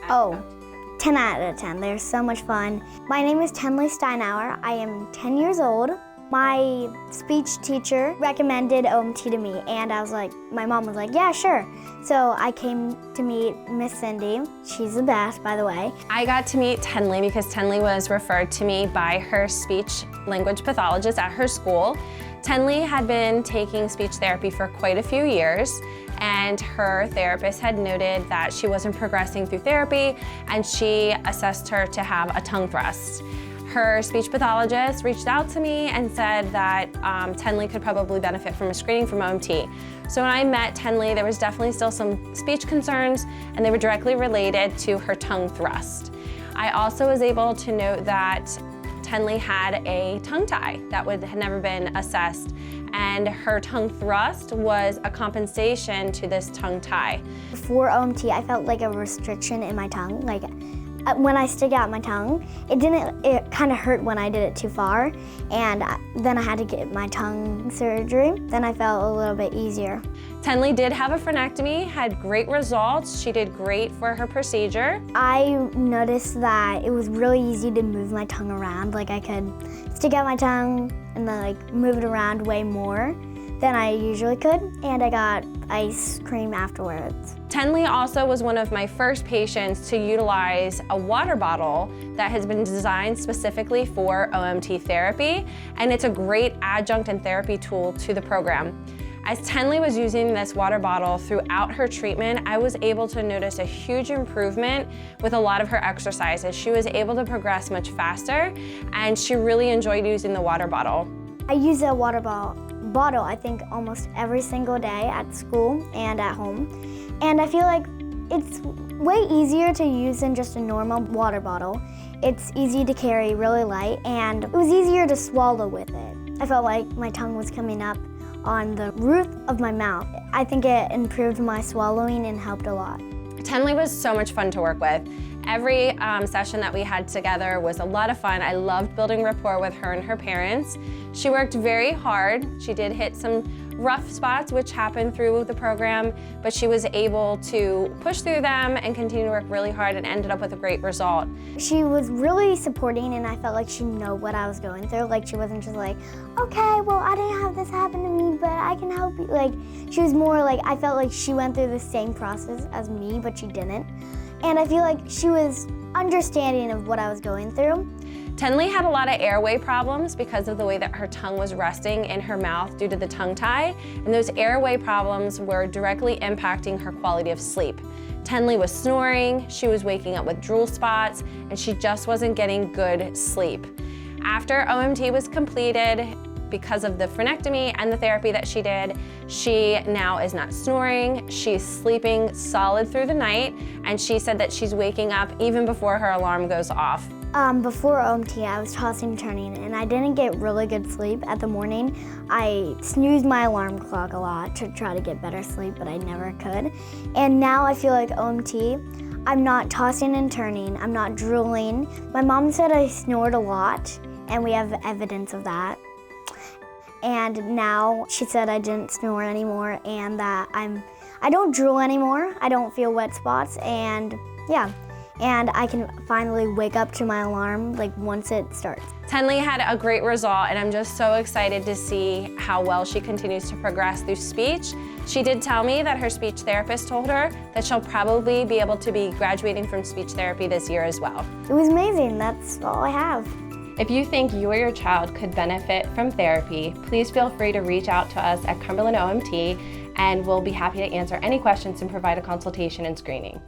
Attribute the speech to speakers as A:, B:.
A: Oh, 10 out of 10. They're so much fun. My name is Tenley Steinauer. I am 10 years old. My speech teacher recommended OMT to me, and I was like, my mom was like, yeah, sure. So I came to meet Miss Cindy. She's the best, by the way.
B: I got to meet Tenley because Tenley was referred to me by her speech language pathologist at her school. Tenley had been taking speech therapy for quite a few years, and her therapist had noted that she wasn't progressing through therapy, and she assessed her to have a tongue thrust. Her speech pathologist reached out to me and said that Tenley could probably benefit from a screening from OMT. So when I met Tenley, there was definitely still some speech concerns, and they were directly related to her tongue thrust. I also was able to note that Tenley had a tongue tie that had never been assessed, and her tongue thrust was a compensation to this tongue tie.
A: Before OMT, I felt like a restriction in my tongue. Like, when I stick out my tongue, it kind of hurt when I did it too far, and then I had to get my tongue surgery. Then I felt a little bit easier.
B: Tenley did have a frenectomy, had great results. She did great for her procedure.
A: I noticed that it was really easy to move my tongue around. Like, I could stick out my tongue and then like move it around way more than I usually could, and I got ice cream afterwards.
B: Tenley also was one of my first patients to utilize a water bottle that has been designed specifically for OMT therapy, and it's a great adjunct and therapy tool to the program. As Tenley was using this water bottle throughout her treatment, I was able to notice a huge improvement with a lot of her exercises. She was able to progress much faster, and she really enjoyed using the water bottle.
A: I use a water bottle, I think, almost every single day at school and at home. And I feel like it's way easier to use than just a normal water bottle. It's easy to carry, really light, and it was easier to swallow with it. I felt like my tongue was coming up on the roof of my mouth. I think it improved my swallowing and helped a lot.
B: Tenley was so much fun to work with. Every session that we had together was a lot of fun. I loved building rapport with her and her parents. She worked very hard. She did hit some rough spots, which happened through the program, but she was able to push through them and continue to work really hard and ended up with a great result.
A: She was really supporting, and I felt like she knew what I was going through. Like, she wasn't just like, okay, well, I didn't have this happen to me, but I can help you. Like, she was more like, I felt like she went through the same process as me, but she didn't. And I feel like she was understanding of what I was going through.
B: Tenley had a lot of airway problems because of the way that her tongue was resting in her mouth due to the tongue tie, and those airway problems were directly impacting her quality of sleep. Tenley was snoring, she was waking up with drool spots, and she just wasn't getting good sleep. After OMT was completed, because of the frenectomy and the therapy that she did, she now is not snoring, she's sleeping solid through the night, and she said that she's waking up even before her alarm goes off.
A: Before OMT, I was tossing and turning, and I didn't get really good sleep at the morning. I snoozed my alarm clock a lot to try to get better sleep, but I never could. And now I feel like OMT, I'm not tossing and turning, I'm not drooling. My mom said I snored a lot, and we have evidence of that. And now she said I didn't snore anymore, and that I don't drool anymore, I don't feel wet spots, and yeah. And I can finally wake up to my alarm like once it starts.
B: Tenley had a great result, and I'm just so excited to see how well she continues to progress through speech. She did tell me that her speech therapist told her that she'll probably be able to be graduating from speech therapy this year as well.
A: It was amazing, that's all I have.
B: If you think you or your child could benefit from therapy, please feel free to reach out to us at Cumberland OMT, and we'll be happy to answer any questions and provide a consultation and screening.